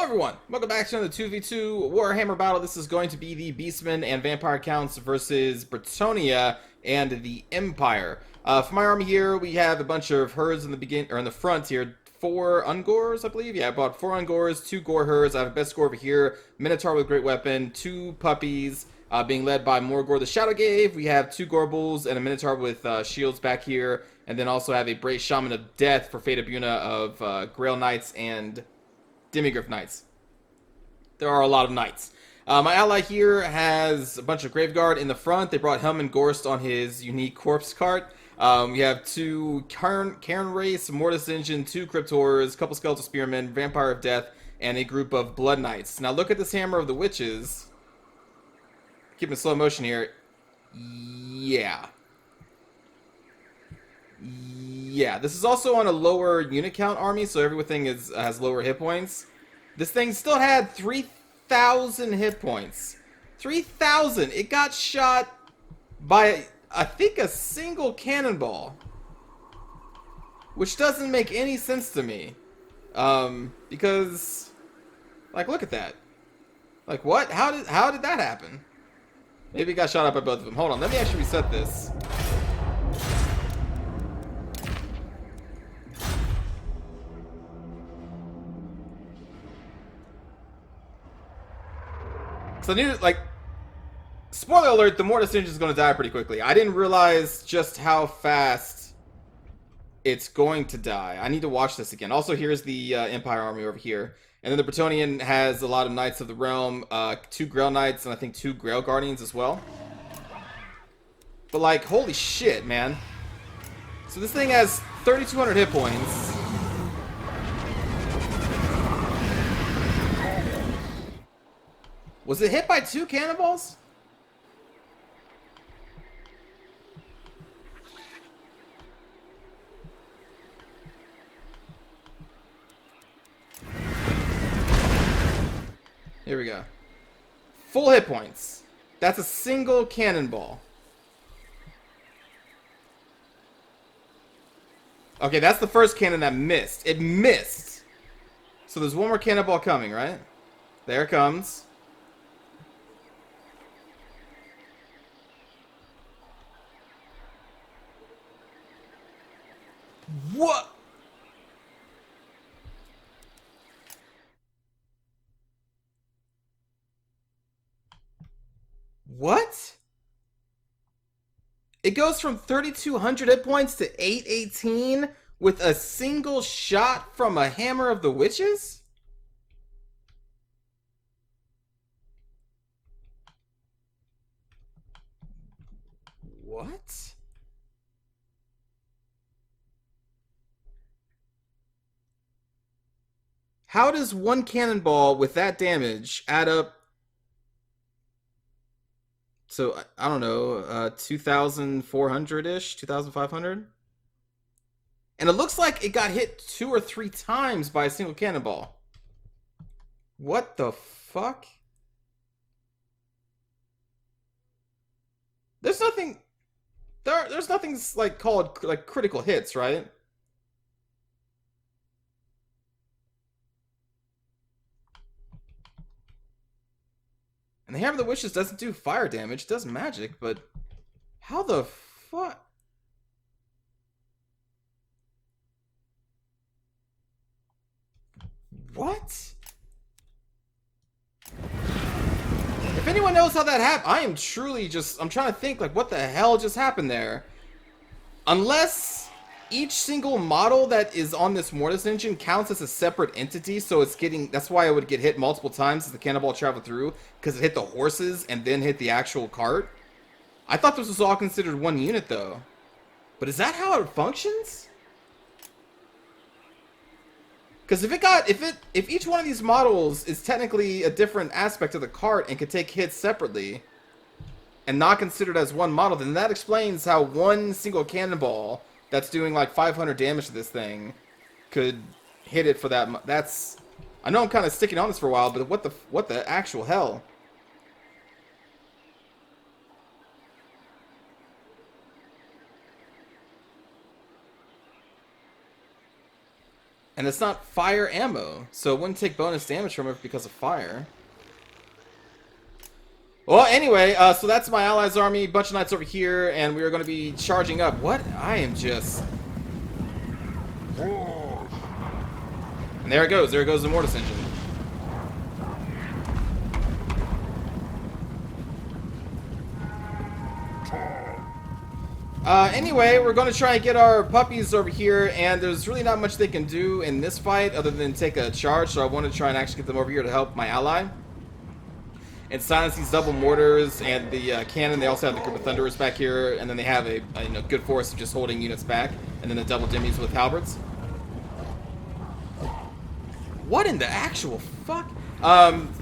everyone, welcome back to another 2v2 Warhammer battle. This is going to be the Beastmen and Vampire Counts versus Bretonia and the Empire. For my army here, we have a bunch of herds in the front here. 4 Ungors, I believe. Yeah, I bought 4 Ungors, 2 Gore herds. I have a best score over here. Minotaur with great weapon, 2 puppies, being led by Morgor the Shadowgave. We have 2 Gorbals and a Minotaur with shields back here, and then also have a Brave Shaman of Death for Fate Abuna of Grail Knights and Demigryph Knights. There are a lot of knights. My ally here has a bunch of Graveguard in the front. They brought Helm and Gorst on his unique corpse cart. We have 2 Cairn Race, Mortis Engine, 2 Crypt Horrors, a couple Skeletal Spearmen, Vampire of Death, and a group of Blood Knights. Now look at this Hammer of the Witches. Keep in slow motion here. Yeah, this is also on a lower unit count army, so everything has lower hit points. This thing still had 3,000 hit points. 3,000! It got shot by, I think, a single cannonball. Which doesn't make any sense to me. Because, like, look at that. Like, what? How did that happen? Maybe it got shot up by both of them. Hold on, let me actually reset this. So I knew, like, spoiler alert, the Mortis Engine is going to die pretty quickly. I didn't realize just how fast it's going to die. I need to watch this again. Also, here's the Empire army over here. And then the Bretonian has a lot of Knights of the Realm, 2 Grail Knights, and I think 2 Grail Guardians as well. But, like, holy shit, man. So this thing has 3,200 hit points. Was it hit by 2 cannonballs? Here we go. Full hit points. That's a single cannonball. Okay, that's the first cannon that missed. It missed. So there's one more cannonball coming, right? There it comes. What? What? It goes from 3,200 hit points to 818 with a single shot from a Hammer of the Witches? What? How does one cannonball with that damage add up? So, I don't know, 2,400-ish? 2,500? And it looks like it got hit 2 or 3 times by a single cannonball. What the fuck? There's nothing... There's nothing, like, called, like, critical hits, right? And the Hammer of the Witches doesn't do fire damage, it does magic, but how the fuck? What? If anyone knows how that happened, I am truly just, I'm trying to think, like, what the hell just happened there? Unless each single model that is on this Mortis engine counts as a separate entity, so it's getting, that's why it would get hit multiple times as the cannonball traveled through, because it hit the horses and then hit the actual cart. I thought this was all considered one unit, though. But is that how it functions? Because if each one of these models is technically a different aspect of the cart and could take hits separately, and not considered as one model, then that explains how one single cannonball that's doing like 500 damage to this thing could hit it for that. That's, I know I'm kind of sticking on this for a while, but what the actual hell? And it's not fire ammo, so it wouldn't take bonus damage from it because of fire. Well, anyway, so that's my allies' army. Bunch of knights over here, and we are going to be charging up. What? I am just... And there it goes. There goes the mortis engine. Anyway, we're going to try and get our puppies over here, and there's really not much they can do in this fight other than take a charge, so I want to try and actually get them over here to help my ally. And silence these double mortars and the cannon. They also have the group of thunderers back here, and then they have a good force of just holding units back, and then the double dimmies with halberds. What in the actual fuck?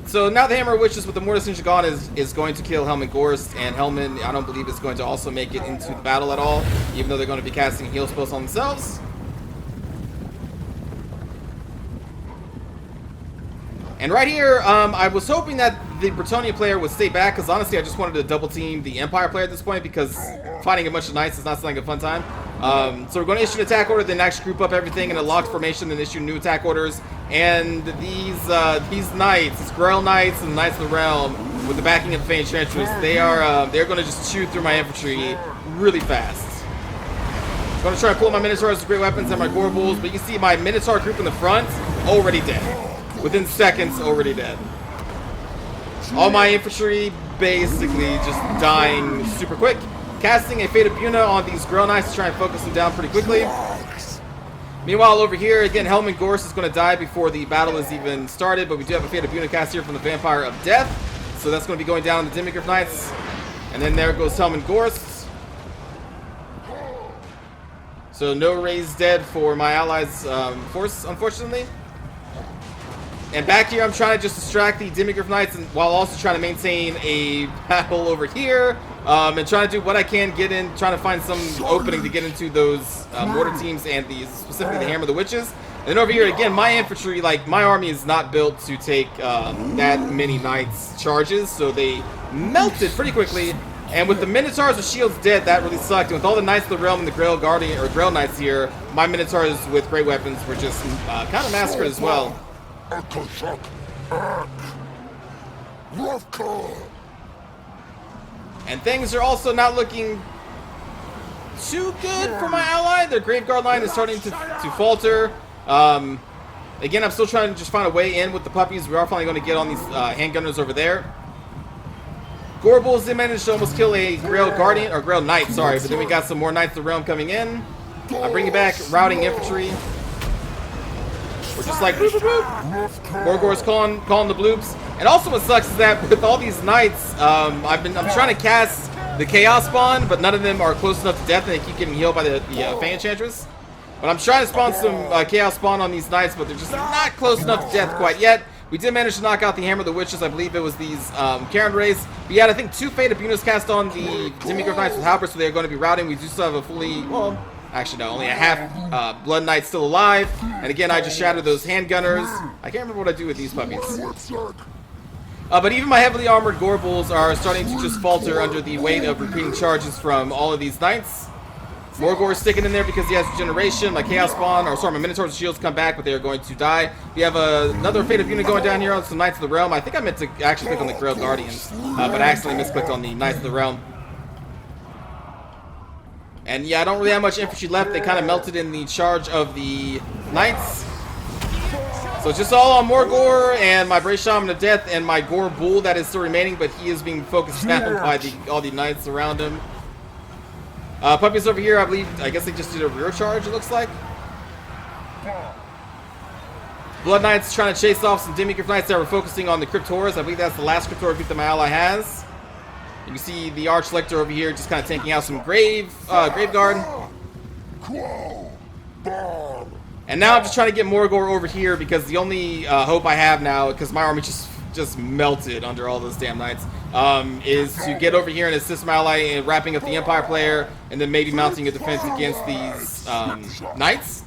So now the Hammer of Witches with the Mortis Engine gone is going to kill Helman Gorst, and Helman, I don't believe, is going to also make it into the battle at all, even though they're going to be casting heal spells on themselves. And right here, I was hoping that the Bretonnia player would stay back, because honestly I just wanted to double team the Empire player at this point, because fighting a bunch of knights is not sounding like a fun time. So we're going to issue an attack order, then actually group up everything in a locked formation, then issue new attack orders. And these knights, these Grail Knights and the Knights of the Realm, with the backing of the Fey Enchantress, they're going to just chew through my infantry really fast. I'm going to try to pull my Minotaurs with great weapons and my Gore Bulls, but you can see my Minotaur group in the front, already dead. Within seconds, already dead. All my infantry basically just dying super quick. Casting a Fate of Buna on these Grail Knights to try and focus them down pretty quickly. Meanwhile, over here, again, Helman Gorst is going to die before the battle is even started, but we do have a Fate of Buna cast here from the Vampire of Death. So that's going to be going down on the Demigryph Knights. And then there goes Helman Gorst. So no raised dead for my allies' force, unfortunately. And back here, I'm trying to just distract the Demigryph Knights, and while also trying to maintain a battle over here, and trying to do what I can, trying to find some opening to get into those mortar teams and specifically the Hammer of the Witches. And then over here, again, my infantry, like, my army is not built to take that many knights charges, so they melted pretty quickly. And with the Minotaurs with shields dead, that really sucked. And with all the Knights of the Realm and the Grail Guardian or Grail Knights here, my Minotaurs with great weapons were just kind of massacred as well. And things are also not looking too good for my ally. Their Graveguard line is starting to falter. Again, I'm still trying to just find a way in with the puppies. We are finally going to get on these handgunners over there. Gore Bulls did manage to almost kill a Grail Guardian, or Grail Knight, sorry, but then we got some more Knights of the Realm coming in. I bring it back, routing infantry. We're just like, boop, boop, boop. Morgor's calling the bloops. And also what sucks is that with all these knights, I'm trying to cast the Chaos Spawn, but none of them are close enough to death, and they keep getting healed by the Fey Enchantress. But I'm trying to spawn some Chaos Spawn on these knights, but they're just not close enough to death quite yet. We did manage to knock out the Hammer of the Witches. I believe it was these Karen Rays. But yeah, I think 2 Fate of Bunas cast on the Demigryph Knights with halberds, so they're going to be routing. We do still have a fully, well, actually no, only a half Blood Knight still alive. And again, I just shattered those handgunners. I can't remember what I do with these puppies. But even my heavily armored Gore Bulls are starting to just falter under the weight of repeating charges from all of these knights. Morgor is sticking in there because he has regeneration. My Chaos Spawn, or sorry, my Minotaur's shields come back, but they are going to die. We have another Fate of unit going down here on some Knights of the Realm. I think I meant to actually click on the Grail Guardians, but I accidentally misclicked on the Knights of the Realm. And yeah, I don't really have much infantry left. They kind of melted in the charge of the Knights. So it's just all on Morgor and my Brave Shaman of Death and my Gore Bull that is still remaining, but he is being focused down by all the Knights around him. Puppies over here, I guess they just did a rear charge, it looks like. Blood Knights trying to chase off some Demigryph Knights that were focusing on the Cryptors. I believe that's the last Cryptor group that my ally has. You can see the Arch-Lector over here just kind of taking out some Graveguard. And now I'm just trying to get Morgor over here because the only hope I have now, because my army just melted under all those damn knights, is to get over here and assist my ally in wrapping up the Empire player and then maybe mounting a defense against these knights.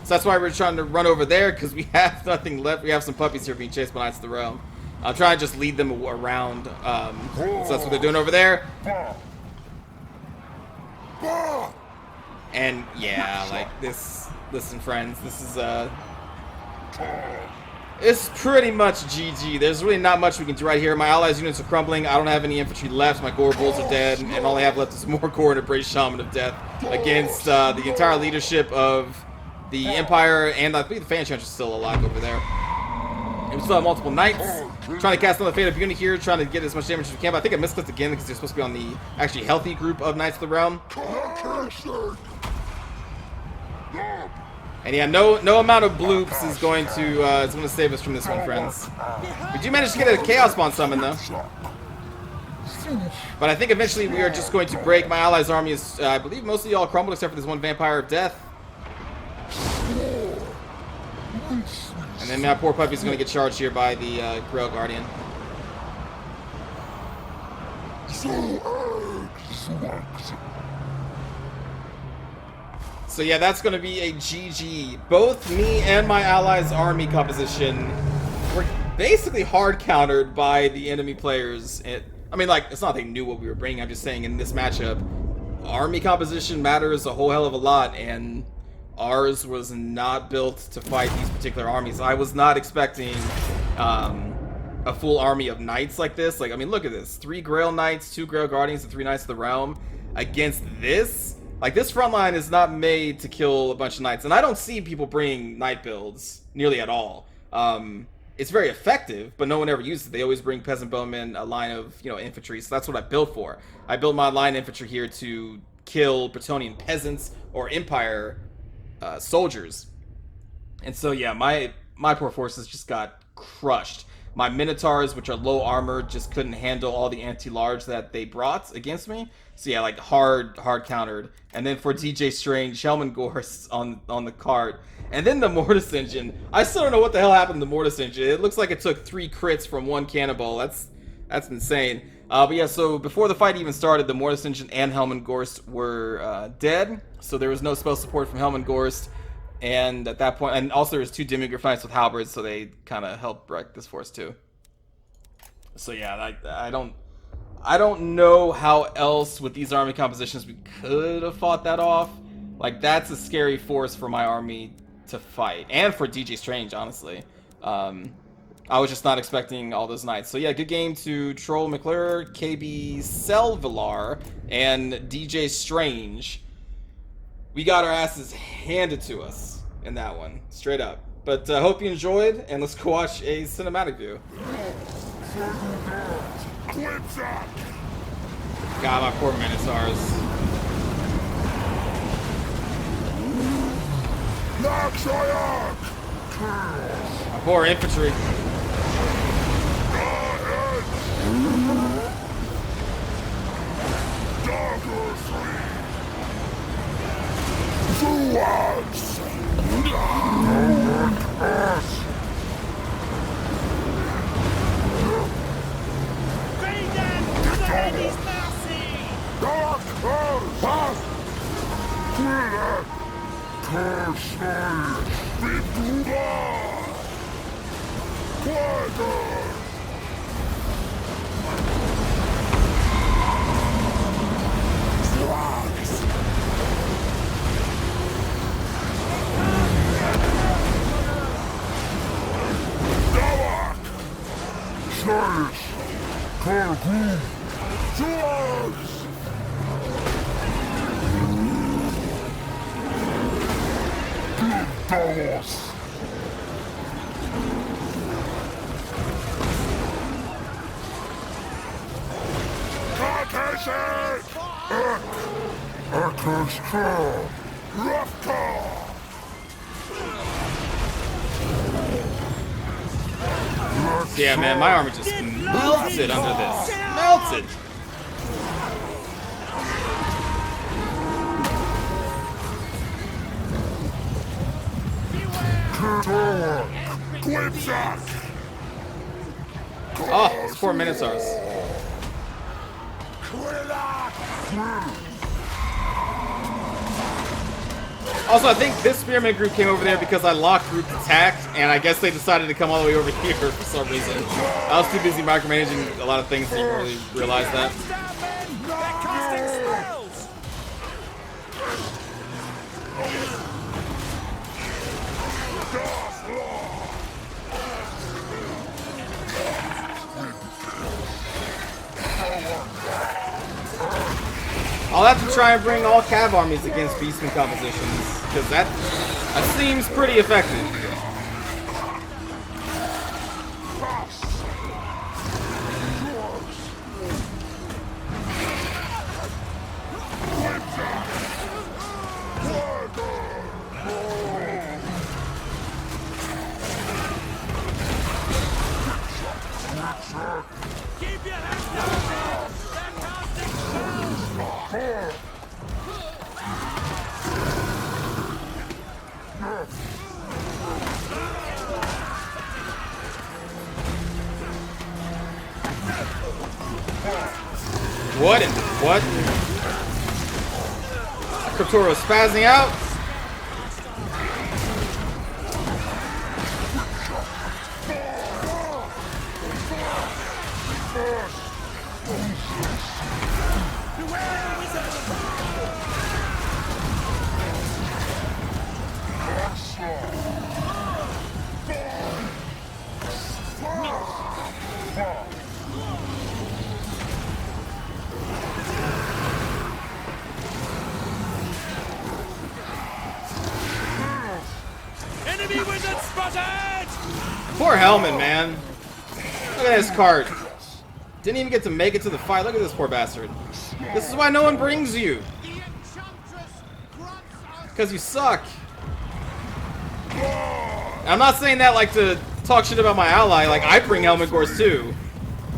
So that's why we're trying to run over there, because we have nothing left. We have some puppies here being chased by Knights of the Realm. I'm trying to just lead them around. So that's what they're doing over there. And yeah, like this. Listen, friends, this is It's pretty much GG. There's really not much we can do right here. My allies' units are crumbling. I don't have any infantry left. My gore bulls are dead, and all I have left is more gore and a British shaman of death against the entire leadership of the Empire, and I believe the fan trench is still alive over there. And we still have multiple knights. Trying to cast another Fate of Unity here, trying to get as much damage as we can, but I think I misclicked again because they're supposed to be on the actually healthy group of Knights of the Realm. And yeah, no amount of bloops is going to save us from this one, friends. We do manage to get a Chaos Spawn summon though. But I think eventually we are just going to break. My allies' army is, I believe, mostly all crumbled except for this one Vampire of Death. And then that poor puppy's going to get charged here by the Grail Guardian. So yeah, that's going to be a GG. Both me and my allies' army composition were basically hard countered by the enemy players. I mean, like, it's not they knew what we were bringing. I'm just saying in this matchup, army composition matters a whole hell of a lot, and ours was not built to fight these particular armies. I was not expecting a full army of knights like this. Like, I mean, look at this. 3 Grail Knights, 2 Grail Guardians, and 3 Knights of the Realm against this. Like, this front line is not made to kill a bunch of knights. And I don't see people bring knight builds nearly at all. It's very effective, but no one ever uses it. They always bring peasant bowmen, a line of, infantry. So that's what I built for. I built my line infantry here to kill Bretonnian peasants or Empire soldiers. And so yeah, my poor forces just got crushed. My Minotaurs, which are low armor, just couldn't handle all the anti-large that they brought against me. So yeah, like hard countered. And then for DJ Strange, Helman Gorst on the cart. And then the Mortis Engine. I still don't know what the hell happened to the Mortis Engine. It looks like it took 3 crits from 1 cannonball. That's insane. But yeah, so before the fight even started, the Mortis Engine and Helman Gorst were dead. So there was no spell support from Helman Gorst. And at that point, and also there was 2 Demigryph Knights with halberds, so they kind of helped wreck this force too. So yeah, I don't know how else with these army compositions we could have fought that off. Like, that's a scary force for my army to fight, and for DJ Strange, honestly. I was just not expecting all those knights. So yeah, good game to Troll McClure, KB Selvilar, and DJ Strange. We got our asses handed to us in that one, straight up. But I hope you enjoyed, and let's go watch a cinematic view. God, my poor Minotaurs. My poor infantry. Yeah, man, my armor just melted under this. Melted! Oh, those poor Minotaurs. Also, I think this spearman group came over there because I locked group attack, and I guess they decided to come all the way over here for some reason. I was too busy micromanaging a lot of things to even really realize that. try and bring all cav armies against beastman compositions, because that seems pretty effective. Keep your hands down! They're casting spells! What? What? Cryptoro spazzing out. Enemy wizard spotted! Poor Hellman, man. Look at this cart. Didn't even get to make it to the fight. Look at this poor bastard. This is why no one brings you. Because you suck. I'm not saying that like to talk shit about my ally. Like, I bring Hellman Gores too.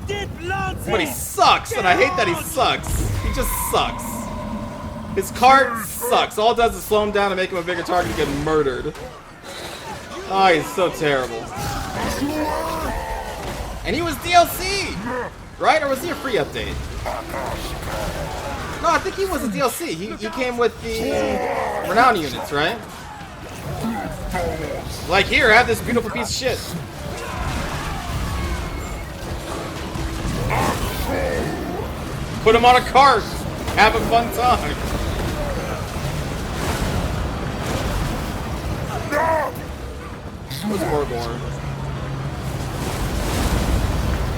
But he sucks, and I hate that he sucks. He just sucks. His cart sucks. All it does is slow him down and make him a bigger target to get murdered. Oh, he's so terrible. And he was DLC! Right? Or was he a free update? No, I think he was a DLC. He came with the Renown units, right? Like, here, have this beautiful piece of shit. Put him on a cart! Have a fun time! Where's Gorgor?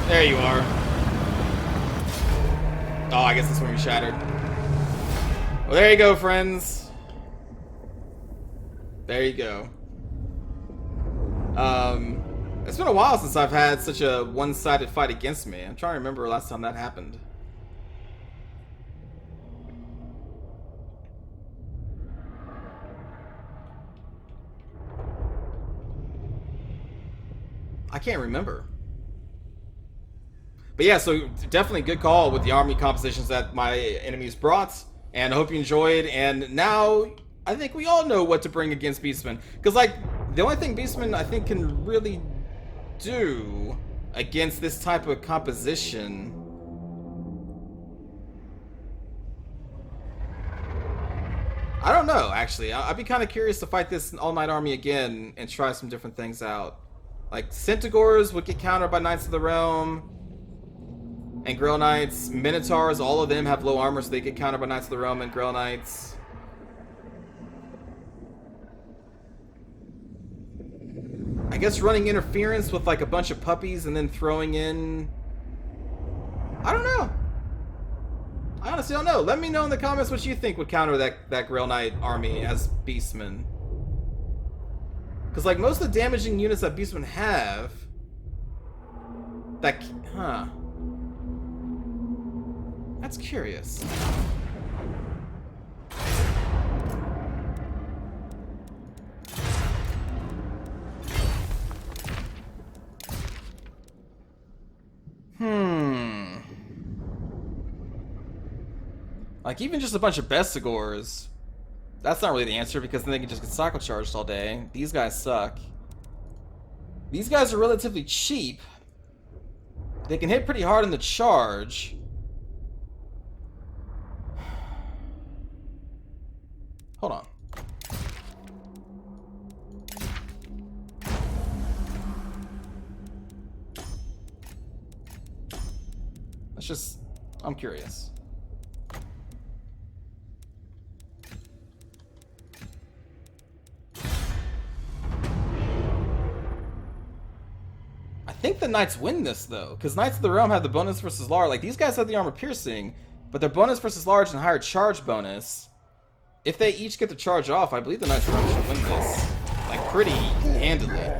There you are. Oh, I guess this one shattered. Well, there you go, friends. There you go. It's been a while since I've had such a one-sided fight against me. I'm trying to remember the last time that happened. I can't remember. But yeah, so definitely good call with the army compositions that my enemies brought, and I hope you enjoyed. And now I think we all know what to bring against Beastmen, because like the only thing Beastmen I think can really do against this type of composition, I don't know. Actually, I'd be kind of curious to fight this all-night army again and try some different things out. Like Centaurs would get countered by Knights of the Realm. And Grail Knights, Minotaurs, all of them have low armor, so they get countered by Knights of the Realm and Grail Knights. I guess running interference with like a bunch of puppies and then throwing in... I don't know. I honestly don't know. Let me know in the comments what you think would counter that Grail Knight army as Beastmen. Because like most of the damaging units that Beastmen have... That... Huh. That's curious. Like, even just a bunch of Bestigors, that's not really the answer, because then they can just get cycle charged all day. These guys suck. These guys are relatively cheap. They can hit pretty hard in the charge. Hold on. Let's just... I'm curious. I think the Knights win this, though, because Knights of the Realm have the bonus versus Lar. Like, these guys have the armor piercing, But their bonus versus large and higher charge bonus, if they each get the charge off, I believe the Knights of the Realm should win this. Like, pretty handily.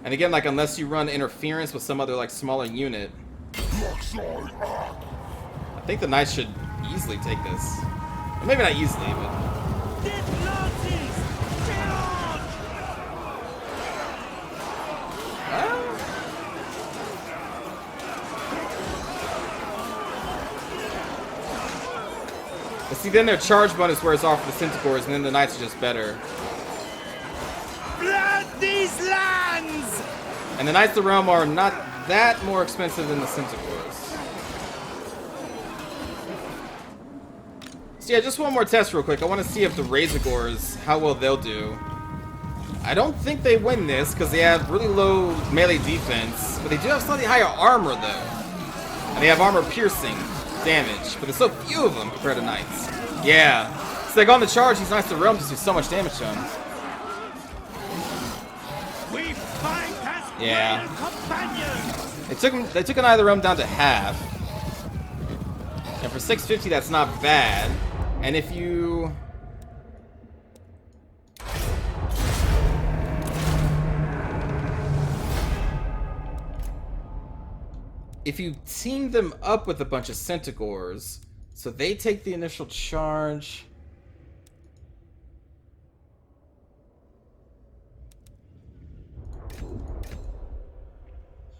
And again, like, unless you run interference with some other, like, smaller unit, I think the Knights should easily take this. Well, maybe not easily, but... But see, then their charge bonus wears off for the Centaurs, and then the Knights are just better. Flood these lands! And the Knights of the Realm are not that more expensive than the Centaurs. So yeah, just one more test real quick. I want to see if the Razorgores, how well they'll do. I don't think they win this, because they have really low melee defense, but they do have slightly higher armor, though. And they have armor piercing damage, but there's so few of them compared to Knights. Yeah. So like on the charge, these Knights of the Realm just do so much damage to them. We fight as Yeah. companions. They took an Eye of the Realm down to half. And for 650, that's not bad. And if you... If you team them up with a bunch of Centaurs, so they take the initial charge...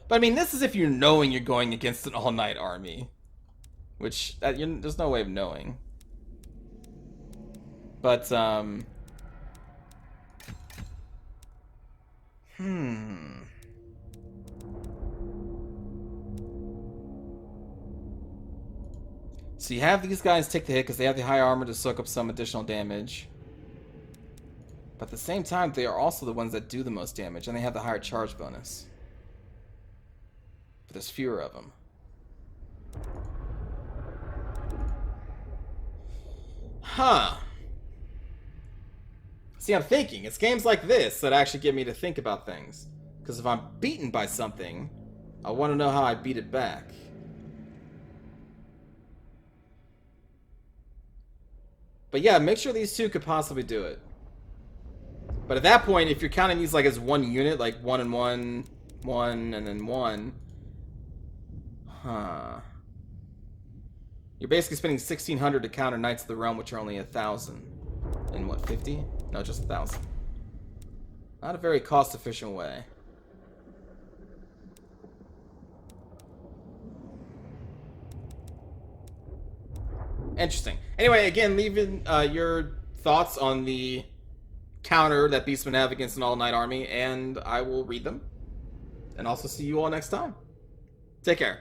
But I mean, this is if you're knowing you're going against an all-night army. Which, there's no way of knowing. But, So you have these guys take the hit because they have the high armor to soak up some additional damage. But at the same time, they are also the ones that do the most damage, and they have the higher charge bonus. But there's fewer of them. Huh. See, I'm thinking. It's games like this that actually get me to think about things. Because if I'm beaten by something, I want to know how I beat it back. But yeah, make sure these two could possibly do it. But at that point, if you're counting these like as one unit, like 1 and 1, 1 and then 1, you're basically spending 1,600 to counter Knights of the Realm, which are only 1,000. In what, 50? No, just 1,000. Not a very cost-efficient way. Interesting. Anyway, again, leave in your thoughts on the counter that Beastmen have against an all-night army, and I will read them. And also see you all next time. Take care.